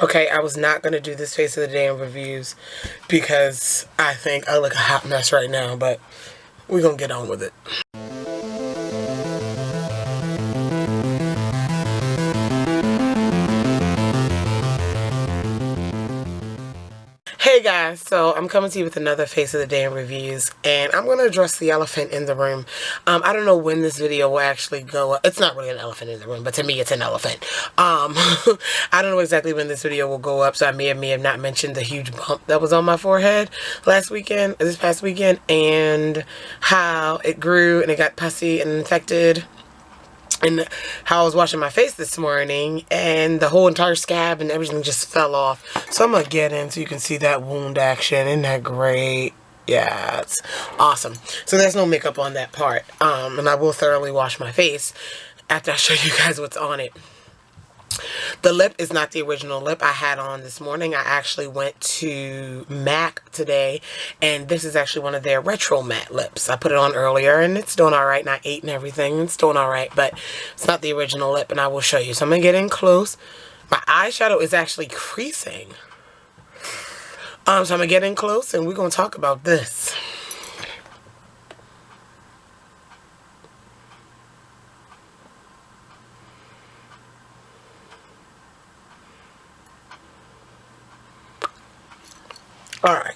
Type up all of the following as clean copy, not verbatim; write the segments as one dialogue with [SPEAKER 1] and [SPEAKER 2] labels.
[SPEAKER 1] Okay, I was not going to do this face of the day in reviews because I think I look a hot mess right now, but we're going to get on with it. Hey guys, so I'm coming to you with another face of the day in reviews, and I'm going to address the elephant in the room. I don't know when this video will actually go up. It's not really an elephant in the room, but to me it's an elephant. I don't know exactly when this video will go up, so I may have not mentioned the huge bump that was on my forehead this past weekend, and how it grew and it got pussy and infected. And how I was washing my face this morning and the whole entire scab and everything just fell off. So I'm going to get in so you can see that wound action. Isn't that great? Yeah, it's awesome. So there's no makeup on that part. And I will thoroughly wash my face after I show you guys what's on it. The lip is not the original lip I had on this morning. I actually went to MAC today, and this is actually one of their retro matte lips. I put it on earlier, and it's doing all right. And I ate and everything. It's doing all right, but it's not the original lip, and I will show you. So I'm going to get in close. My eyeshadow is actually creasing. So I'm going to get in close, and we're going to talk about this. Alright,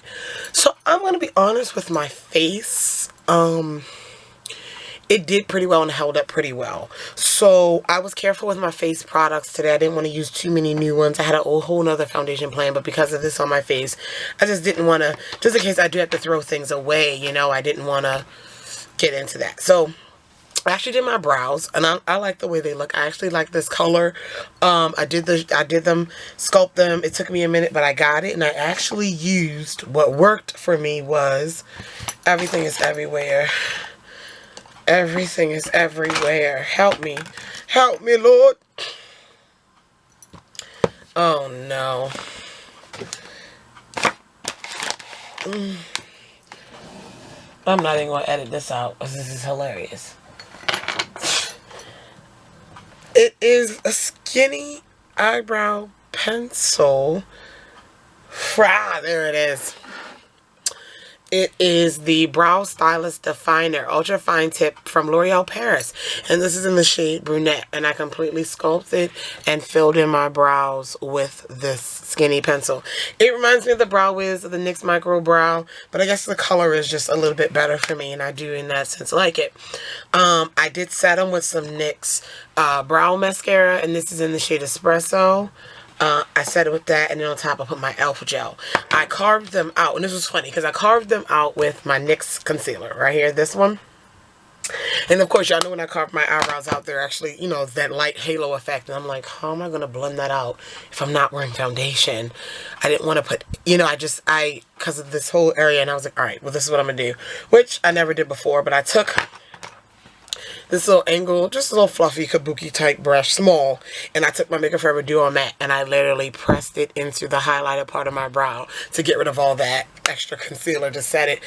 [SPEAKER 1] so I'm going to be honest with my face. It did pretty well and held up pretty well. So I was careful with my face products today. I didn't want to use too many new ones. I had a whole nother foundation plan, but because of this on my face, I just didn't want to, just in case I do have to throw things away, you know, I didn't want to get into that. So I actually did my brows, and I like the way they look. I actually like this color. I did them, sculpt them. It took me a minute, but I got it, and I actually used, what worked for me was Everything Is Everywhere. Everything is everywhere. Help me. Help me, Lord. Oh, no. I'm not even going to edit this out, because this is hilarious. It is a skinny eyebrow pencil. There it is. It is the Brow Stylist Definer Ultra Fine Tip from L'Oreal Paris. And this is in the shade Brunette. And I completely sculpted and filled in my brows with this skinny pencil. It reminds me of the Brow Wiz, the NYX Micro Brow. But I guess the color is just a little bit better for me. And I do in that sense like it. I did set them with some NYX brow mascara. And this is in the shade Espresso. I set it with that, and then on top I put my Elf gel. I carved them out, and this was funny because I carved them out with my NYX concealer right here, this one. And of course, y'all know when I carved my eyebrows out, they're actually, you know, that light halo effect. And I'm like, how am I going to blend that out if I'm not wearing foundation? I didn't want to put, you know, because of this whole area, and I was like, all right, well, this is what I'm going to do, which I never did before, but I took this little angle, just a little fluffy kabuki type brush, small, and I took my Makeup Forever Duo Matte and I literally pressed it into the highlighted part of my brow to get rid of all that extra concealer to set it.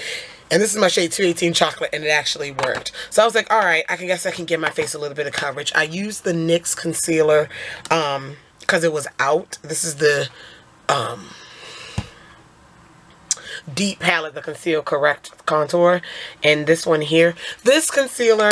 [SPEAKER 1] And this is my shade 218 Chocolate, and it actually worked. So I was like, all right, I guess I can give my face a little bit of coverage. I used the NYX concealer because it was out. This is the Deep Palette, the Conceal Correct Contour, and this one here. This concealer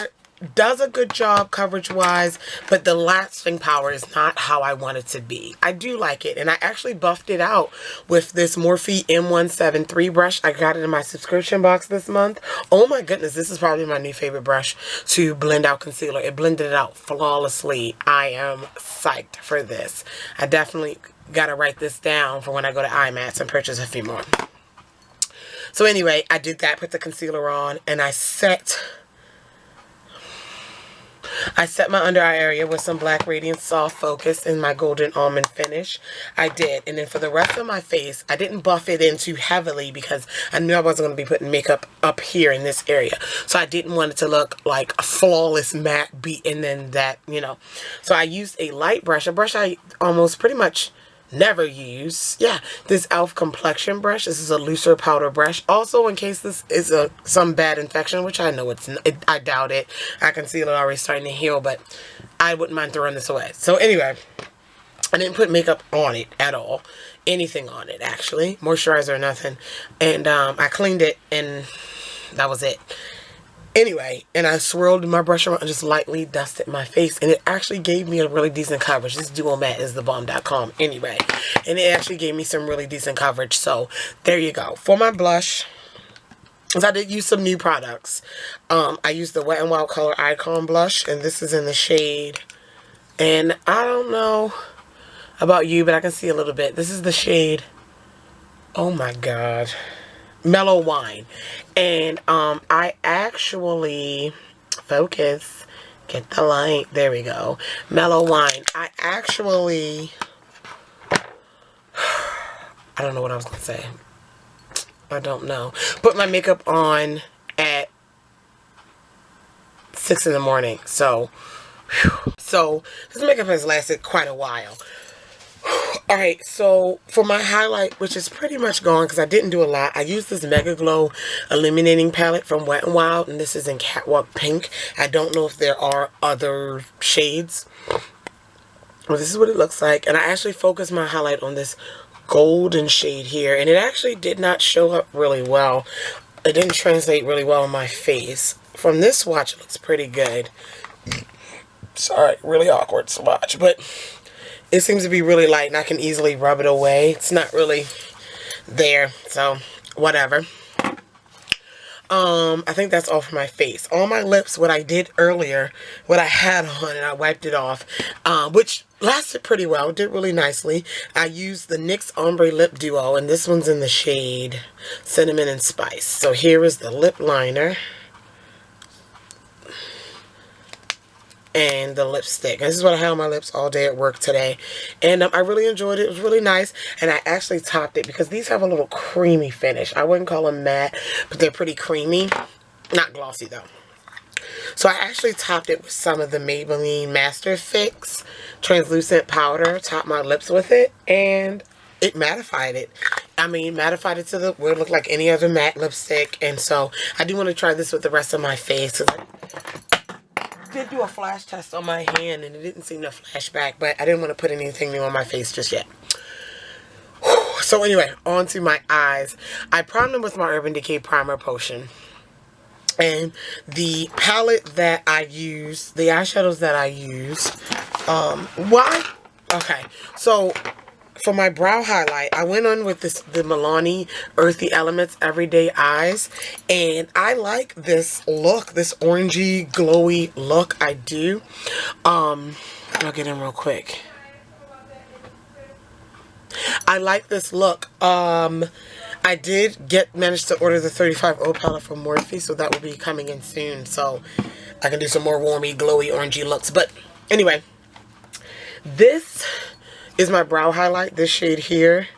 [SPEAKER 1] does a good job coverage wise, but the lasting power is not how I want it to be. I do like it, and I actually buffed it out with this Morphe M173 brush. I got it in my subscription box this month. Oh my goodness, this is probably my new favorite brush to blend out concealer. It blended it out flawlessly. I am psyched for this. I definitely gotta write this down for when I go to IMATS and purchase a few more. So anyway, I did that, put the concealer on, and I set my under eye area with some Black Radiance Soft Focus in my Golden Almond Finish. I did. And then for the rest of my face, I didn't buff it in too heavily because I knew I wasn't going to be putting makeup up here in this area. So I didn't want it to look like a flawless matte beat and then that, you know. So I used a light brush, a brush I almost pretty much never use. Yeah, this e.l.f. complexion brush. This is a looser powder brush. Also, in case this is some bad infection, which I know I doubt it. I can see it already starting to heal, but I wouldn't mind throwing this away. So anyway, I didn't put makeup on it at all. Anything on it, actually. Moisturizer or nothing. And I cleaned it, and that was it. Anyway, and I swirled my brush around and just lightly dusted my face. And it actually gave me a really decent coverage. This Duo Matte is thebomb.com anyway. And it actually gave me some really decent coverage. So, there you go. For my blush, I did use some new products. I used the Wet n Wild Color Icon Blush. And this is in the shade. And I don't know about you, but I can see a little bit. This is the shade, oh my god, Mellow Wine. And I actually, focus, get the light, there we go, Mellow Wine. I actually, I don't know what I was gonna say. I don't know. Put my makeup on at 6 in the morning. So, whew. So this makeup has lasted quite a while. Alright, so for my highlight, which is pretty much gone because I didn't do a lot, I used this Mega Glow Illuminating Palette from Wet n Wild, and this is in Catwalk Pink. I don't know if there are other shades. Well, this is what it looks like, and I actually focused my highlight on this golden shade here, and it actually did not show up really well. It didn't translate really well on my face. From this swatch, it looks pretty good. Sorry, really awkward swatch, but it seems to be really light, and I can easily rub it away. It's not really there, so whatever. I think that's all for my face. On my lips, what I did earlier, what I had on, and I wiped it off, which lasted pretty well, did really nicely. I used the NYX Ombre Lip Duo, and this one's in the shade Cinnamon and Spice. So here is the lip liner and the lipstick. And this is what I had on my lips all day at work today. And I really enjoyed it. It was really nice. And I actually topped it because these have a little creamy finish. I wouldn't call them matte, but they're pretty creamy. Not glossy though. So I actually topped it with some of the Maybelline Master Fix translucent powder. Topped my lips with it. And it mattified it. I mean, mattified it to the where it looked like any other matte lipstick. And so I do want to try this with the rest of my face. I did do a flash test on my hand and it didn't seem to flash back, but I didn't want to put anything new on my face just yet. So anyway, on to my eyes. I primed them with my Urban Decay Primer Potion. And the palette that I use, the eyeshadows that I use, why? Okay, so for my brow highlight, I went on with the Milani Earthy Elements Everyday Eyes, and I like this look, this orangey, glowy look. I do. I'll get in real quick. I like this look. I did manage to order the 35O palette from Morphe, so that will be coming in soon, so I can do some more warmy, glowy, orangey looks. But anyway, this is my brow highlight. This shade here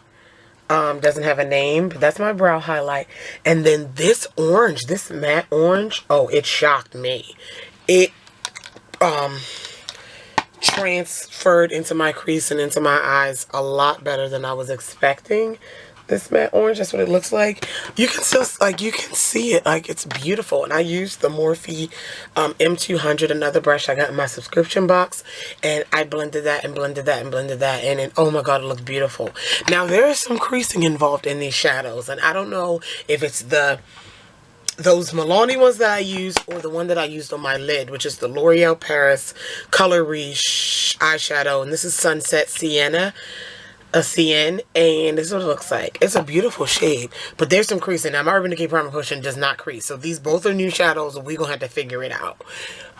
[SPEAKER 1] doesn't have a name, but that's my brow highlight. And then this orange, this matte orange, oh, it shocked me. It transferred into my crease and into my eyes a lot better than I was expecting. This matte orange, that's what it looks like. You can still, like, you can see it, like, it's beautiful. And I used the Morphe M200, another brush I got in my subscription box, and I blended that and blended that and blended that, and then, oh my god, it looked beautiful. Now, there is some creasing involved in these shadows, and I don't know if it's those Milani ones that I use or the one that I used on my lid, which is the L'Oreal Paris Color Riche eyeshadow, and this is Sunset Sienna. A CN, and this is what it looks like. It's a beautiful shade, but there's some creasing. Now, my Urban Decay Primer Potion does not crease, so these both are new shadows, and we're going to have to figure it out.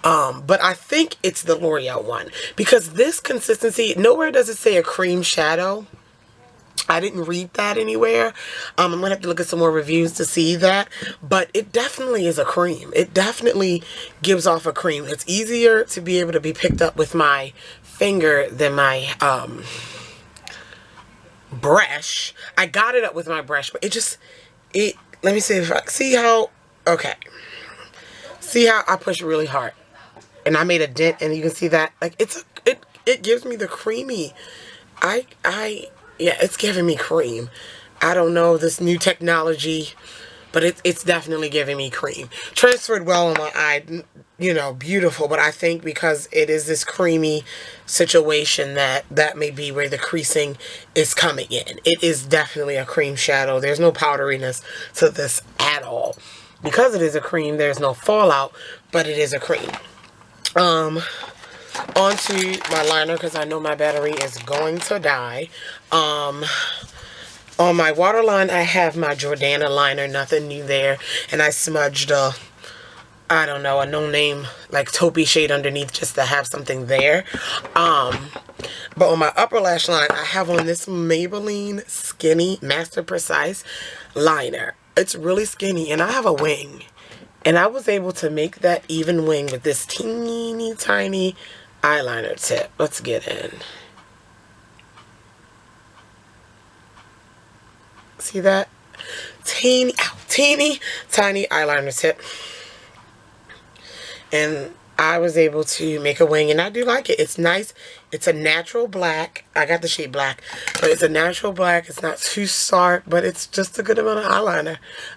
[SPEAKER 1] But I think it's the L'Oreal one, because this consistency, nowhere does it say a cream shadow. I didn't read that anywhere. I'm going to have to look at some more reviews to see that, but it definitely is a cream. It definitely gives off a cream. It's easier to be able to be picked up with my finger than my, brush. I got it up with my brush, but let me see if I see how, okay, see how I push really hard and I made a dent, and you can see that, like, it gives me the creamy, yeah, it's giving me cream. I don't know, this new technology but it's definitely giving me cream. Transferred well on my eye, you know, beautiful, but I think because it is this creamy situation that may be where the creasing is coming in. It is definitely a cream shadow. There's no powderiness to this at all. Because it is a cream, there's no fallout, but it is a cream. Onto my liner, because I know my battery is going to die. On my waterline, I have my Jordana liner, nothing new there. And I smudged I don't know, a no-name, like, taupey shade underneath just to have something there. But on my upper lash line, I have on this Maybelline Skinny Master Precise liner. It's really skinny, and I have a wing. And I was able to make that even wing with this teeny tiny eyeliner tip. Let's get in. See that? Teeny tiny eyeliner tip. And I was able to make a wing, and I do like it. It's nice. It's a natural black. I got the shade black, but it's a natural black. It's not too stark, but it's just a good amount of eyeliner.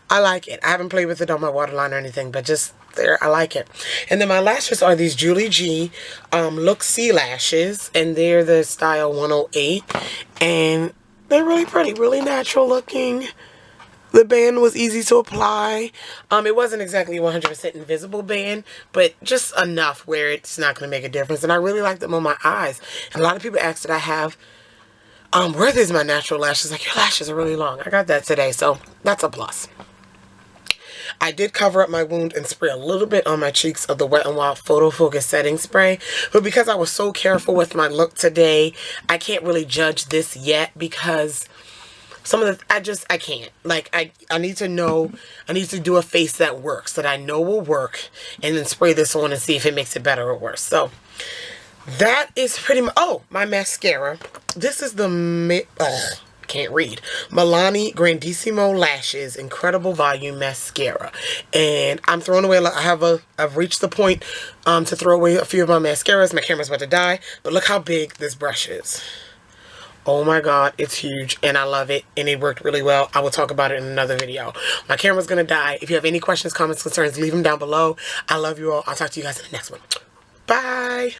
[SPEAKER 1] I like it. I haven't played with it on my waterline or anything, but just there, I like it. And then my lashes are these Julie G Look See lashes, and they're the style 108, and they're really pretty, really natural looking. The band was easy to apply. It wasn't exactly 100% invisible band, but just enough where it's not going to make a difference. And I really like them on my eyes. And a lot of people ask that I have, where is my natural lashes? Like, your lashes are really long. I got that today, so that's a plus. I did cover up my wound and spray a little bit on my cheeks of the Wet n Wild Photo Focus Setting Spray. But because I was so careful with my look today, I can't really judge this yet because some of the, I can't. Like, I need to know, I need to do a face that works, that I know will work, and then spray this on and see if it makes it better or worse. So, that is pretty much, oh, my mascara. This is the, can't read, Milani Grandissimo Lashes Incredible Volume Mascara. And I'm throwing away, I've reached the point to throw away a few of my mascaras. My camera's about to die, but look how big this brush is. Oh my god, it's huge, and I love it, and it worked really well. I will talk about it in another video. My camera's gonna die. If you have any questions, comments, concerns, leave them down below. I love you all. I'll talk to you guys in the next one. Bye!